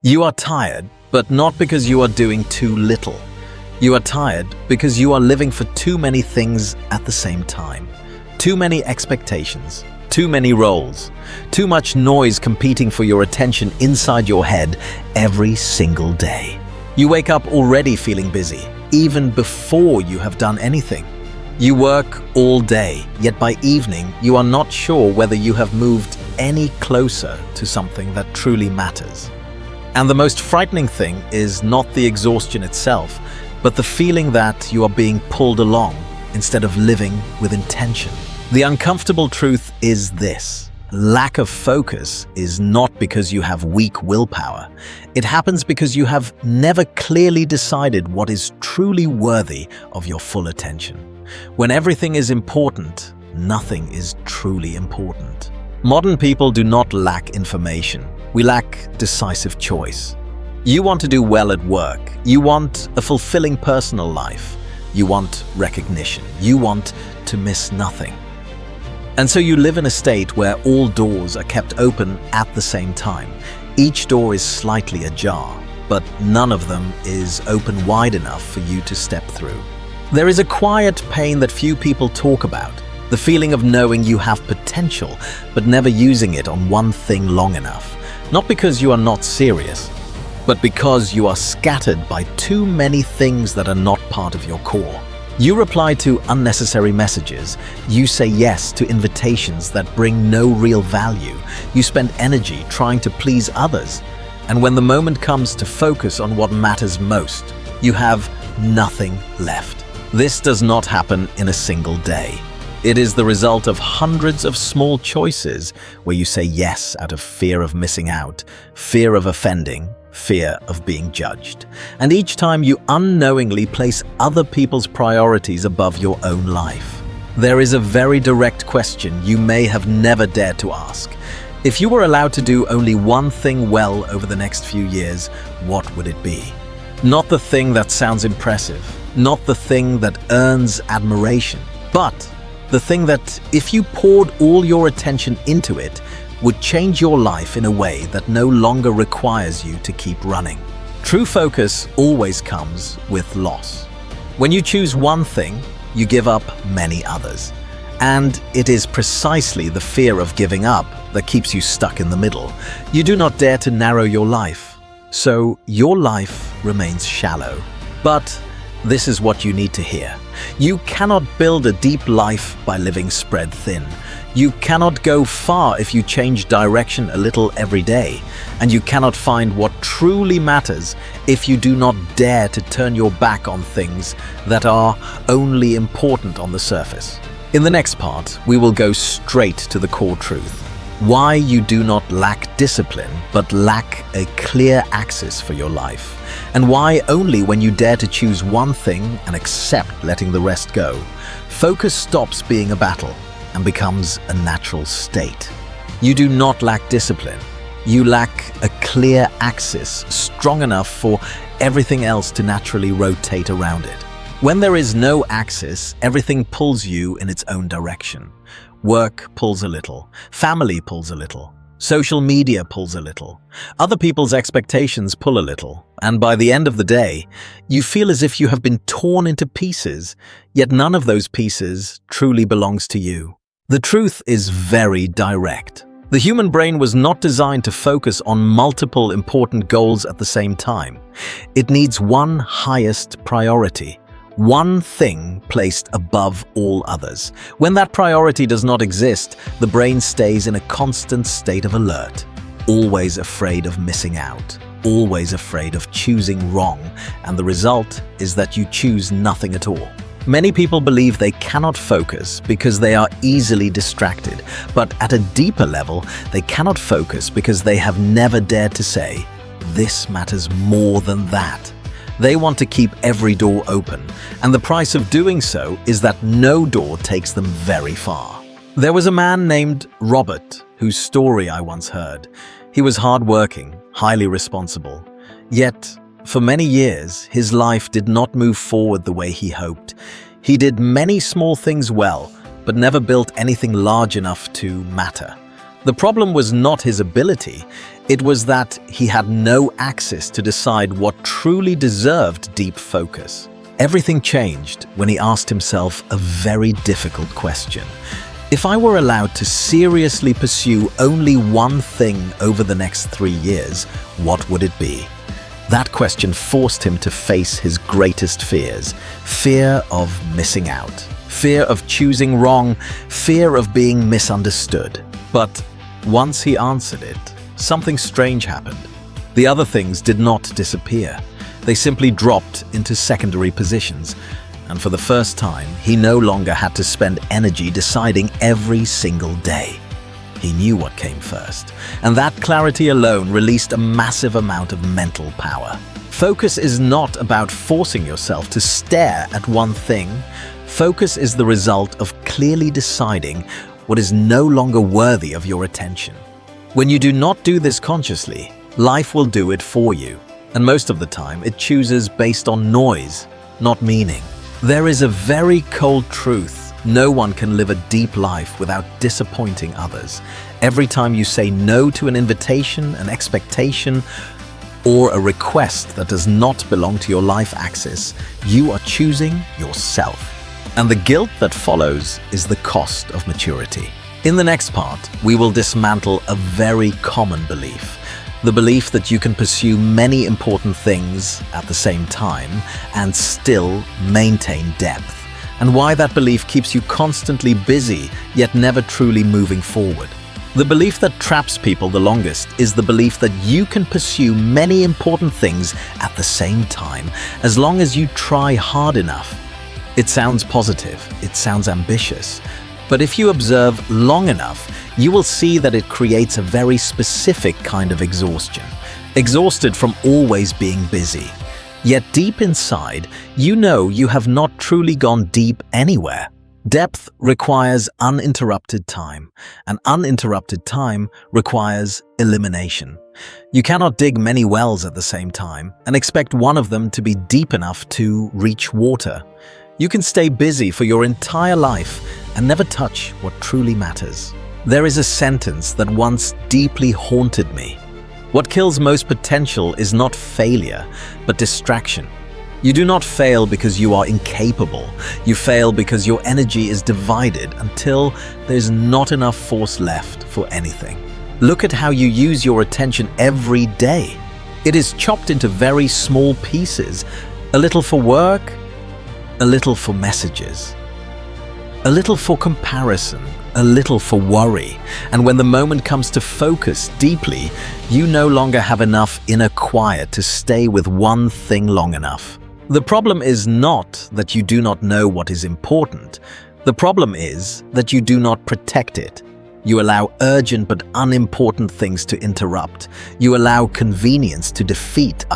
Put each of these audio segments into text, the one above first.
You are tired, but not because you are doing too little. You are tired because you are living for too many things at the same time. Too many expectations, too many roles, too much noise competing for your attention inside your head every single day. You wake up already feeling busy, even before you have done anything. You work all day, yet by evening you are not sure whether you have moved any closer to something that truly matters. And the most frightening thing is not the exhaustion itself, but the feeling that you are being pulled along instead of living with intention. The uncomfortable truth is this: lack of focus is not because you have weak willpower. It happens because you have never clearly decided what is truly worthy of your full attention. When everything is important, nothing is truly important. Modern people do not lack information. We lack decisive choice. You want to do well at work. You want a fulfilling personal life. You want recognition. You want to miss nothing. And so you live in a state where all doors are kept open at the same time. Each door is slightly ajar, but none of them is open wide enough for you to step through. There is a quiet pain that few people talk about. The feeling of knowing you have potential, but never using it on one thing long enough. Not because you are not serious, but because you are scattered by too many things that are not part of your core. You reply to unnecessary messages. You say yes to invitations that bring no real value. You spend energy trying to please others. And when the moment comes to focus on what matters most, you have nothing left. This does not happen in a single day. It is the result of hundreds of small choices where you say yes out of fear of missing out, fear of offending, fear of being judged. And each time you unknowingly place other people's priorities above your own life. There is a very direct question you may have never dared to ask. If you were allowed to do only one thing well over the next few years, what would it be? Not the thing that sounds impressive, not the thing that earns admiration, but the thing that, if you poured all your attention into it, would change your life in a way that no longer requires you to keep running. True focus always comes with loss. When you choose one thing, you give up many others. And it is precisely the fear of giving up that keeps you stuck in the middle. You do not dare to narrow your life, so your life remains shallow. But this is what you need to hear. You cannot build a deep life by living spread thin. You cannot go far if you change direction a little every day. And you cannot find what truly matters if you do not dare to turn your back on things that are only important on the surface. In the next part, we will go straight to the core truth. Why you do not lack discipline, but lack a clear axis for your life. And why only when you dare to choose one thing and accept letting the rest go, focus stops being a battle and becomes a natural state. You do not lack discipline. You lack a clear axis strong enough for everything else to naturally rotate around it. When there is no axis, everything pulls you in its own direction. Work pulls a little, family pulls a little, social media pulls a little, other people's expectations pull a little, and by the end of the day, you feel as if you have been torn into pieces, yet none of those pieces truly belongs to you. The truth is very direct. The human brain was not designed to focus on multiple important goals at the same time. It needs one highest priority. One thing placed above all others. When that priority does not exist, the brain stays in a constant state of alert, always afraid of missing out, always afraid of choosing wrong, and the result is that you choose nothing at all. Many people believe they cannot focus because they are easily distracted, but at a deeper level, they cannot focus because they have never dared to say, "This matters more than that." They want to keep every door open, and the price of doing so is that no door takes them very far. There was a man named Robert, whose story I once heard. He was hardworking, highly responsible. Yet, for many years, his life did not move forward the way he hoped. He did many small things well, but never built anything large enough to matter. The problem was not his ability, it was that he had no access to decide what truly deserved deep focus. Everything changed when he asked himself a very difficult question. If I were allowed to seriously pursue only one thing over the next 3 years, what would it be? That question forced him to face his greatest fears. Fear of missing out, fear of choosing wrong, fear of being misunderstood. But once he answered it, something strange happened. The other things did not disappear. They simply dropped into secondary positions. And for the first time, he no longer had to spend energy deciding every single day. He knew what came first, and that clarity alone released a massive amount of mental power. Focus is not about forcing yourself to stare at one thing. Focus is the result of clearly deciding what is no longer worthy of your attention. When you do not do this consciously, life will do it for you. And most of the time, it chooses based on noise, not meaning. There is a very cold truth. No one can live a deep life without disappointing others. Every time you say no to an invitation, an expectation, or a request that does not belong to your life axis, you are choosing yourself. And the guilt that follows is the cost of maturity. In the next part, we will dismantle a very common belief. The belief that you can pursue many important things at the same time and still maintain depth. And why that belief keeps you constantly busy, yet never truly moving forward. The belief that traps people the longest is the belief that you can pursue many important things at the same time, as long as you try hard enough. It sounds positive, it sounds ambitious, but if you observe long enough, you will see that it creates a very specific kind of exhaustion. Exhausted from always being busy. Yet deep inside, you know you have not truly gone deep anywhere. Depth requires uninterrupted time, and uninterrupted time requires elimination. You cannot dig many wells at the same time and expect one of them to be deep enough to reach water. You can stay busy for your entire life and never touch what truly matters. There is a sentence that once deeply haunted me. What kills most potential is not failure, but distraction. You do not fail because you are incapable. You fail because your energy is divided until there's not enough force left for anything. Look at how you use your attention every day. It is chopped into very small pieces, a little for work, a little for messages, a little for comparison, a little for worry. And when the moment comes to focus deeply, you no longer have enough inner quiet to stay with one thing long enough. The problem is not that you do not know what is important. The problem is that you do not protect it. You allow urgent but unimportant things to interrupt. You allow convenience to defeat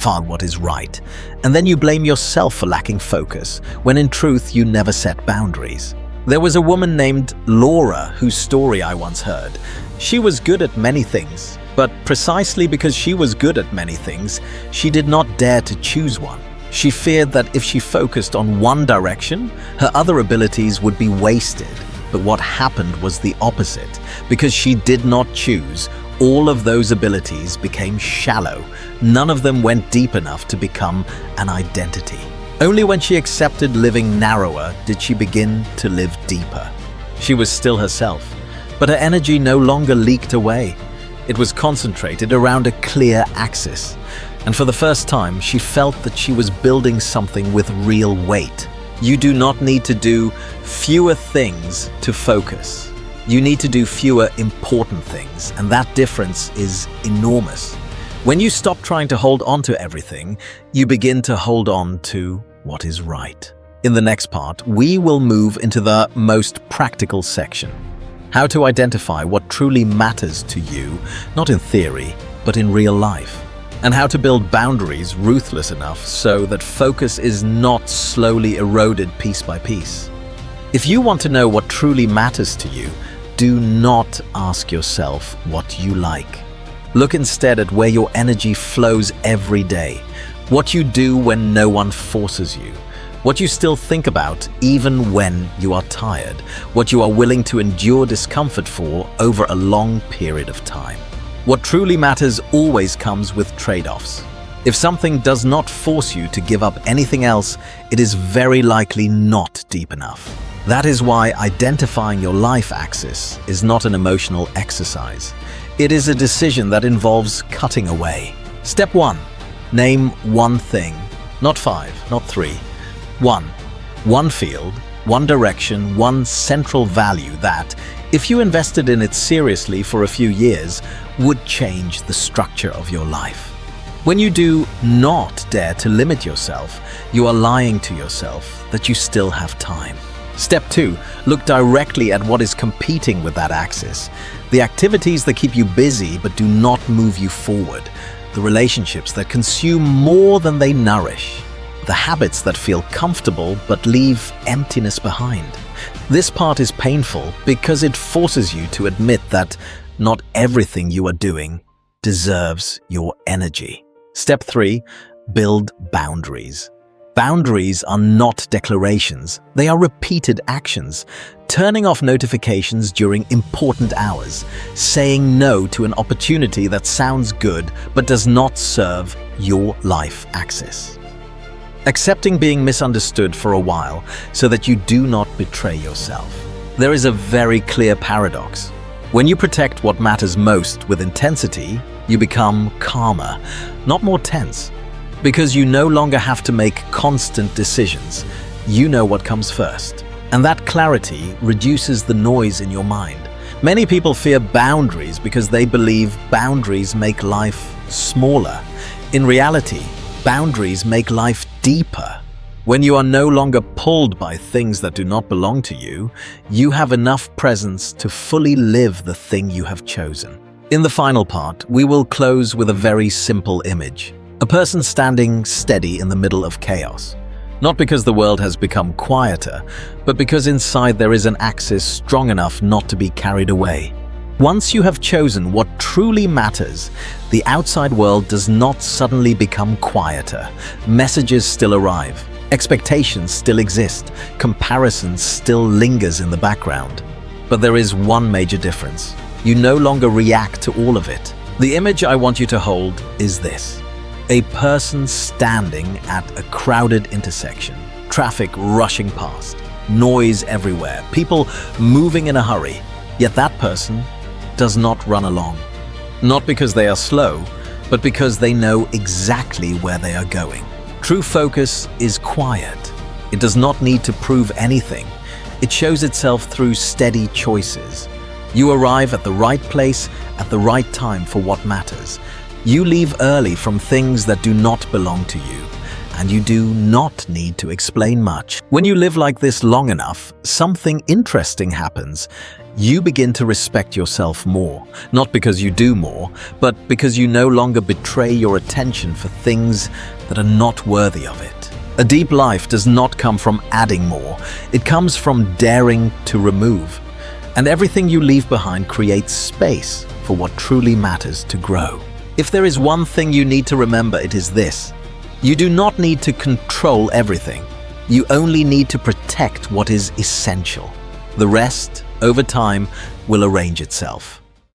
what is right. And then you blame yourself for lacking focus, when in truth you never set boundaries. There was a woman named Laura whose story I once heard. She was good at many things, but precisely because she was good at many things, she did not dare to choose one. She feared that if she focused on one direction, her other abilities would be wasted. But what happened was the opposite. Because she did not choose, all of those abilities became shallow. None of them went deep enough to become an identity. Only when she accepted living narrower did she begin to live deeper. She was still herself, but her energy no longer leaked away. It was concentrated around a clear axis. And for the first time, she felt that she was building something with real weight. You do not need to do fewer things to focus. You need to do fewer important things, and that difference is enormous. When you stop trying to hold on to everything, you begin to hold on to what is right. In the next part, we will move into the most practical section. How to identify what truly matters to you, not in theory, but in real life. And how to build boundaries ruthless enough so that focus is not slowly eroded piece by piece. If you want to know what truly matters to you, do not ask yourself what you like. Look instead at where your energy flows every day. What you do when no one forces you. what you still think about even when you are tired, what you are willing to endure discomfort for over a long period of time. What truly matters always comes with trade-offs. If something does not force you to give up anything else, it is very likely not deep enough. That is why identifying your life axis is not an emotional exercise. It is a decision that involves cutting away. Step 1. Name one thing. Not 5, not 3. One field, one direction, one central value that, if you invested in it seriously for a few years, would change the structure of your life. When you do not dare to limit yourself, you are lying to yourself that you still have time. Step 2. Look directly at what is competing with that axis. The activities that keep you busy but do not move you forward. The relationships that consume more than they nourish. The habits that feel comfortable but leave emptiness behind. This part is painful because it forces you to admit that not everything you are doing deserves your energy. Step 3. Build boundaries. Boundaries are not declarations, they are repeated actions. Turning off notifications during important hours, saying no to an opportunity that sounds good but does not serve your life axis. Accepting being misunderstood for a while so that you do not betray yourself. There is a very clear paradox. When you protect what matters most with intensity, you become calmer, not more tense. Because you no longer have to make constant decisions. You know what comes first. And that clarity reduces the noise in your mind. Many people fear boundaries because they believe boundaries make life smaller. In reality, boundaries make life deeper. When you are no longer pulled by things that do not belong to you, you have enough presence to fully live the thing you have chosen. In the final part, we will close with a very simple image. A person standing steady in the middle of chaos. Not because the world has become quieter, but because inside there is an axis strong enough not to be carried away. Once you have chosen what truly matters, the outside world does not suddenly become quieter. Messages still arrive. Expectations still exist. Comparison still lingers in the background. But there is one major difference. You no longer react to all of it. The image I want you to hold is this. A person standing at a crowded intersection, traffic rushing past, noise everywhere, people moving in a hurry, yet that person does not run along. Not because they are slow, but because they know exactly where they are going. True focus is quiet. It does not need to prove anything. It shows itself through steady choices. You arrive at the right place at the right time for what matters. You leave early from things that do not belong to you, and you do not need to explain much. When you live like this long enough, something interesting happens. You begin to respect yourself more, not because you do more, but because you no longer betray your attention for things that are not worthy of it. A deep life does not come from adding more, it comes from daring to remove. And everything you leave behind creates space for what truly matters to grow. If there is one thing you need to remember, it is this. You do not need to control everything. You only need to protect what is essential. The rest, over time, will arrange itself.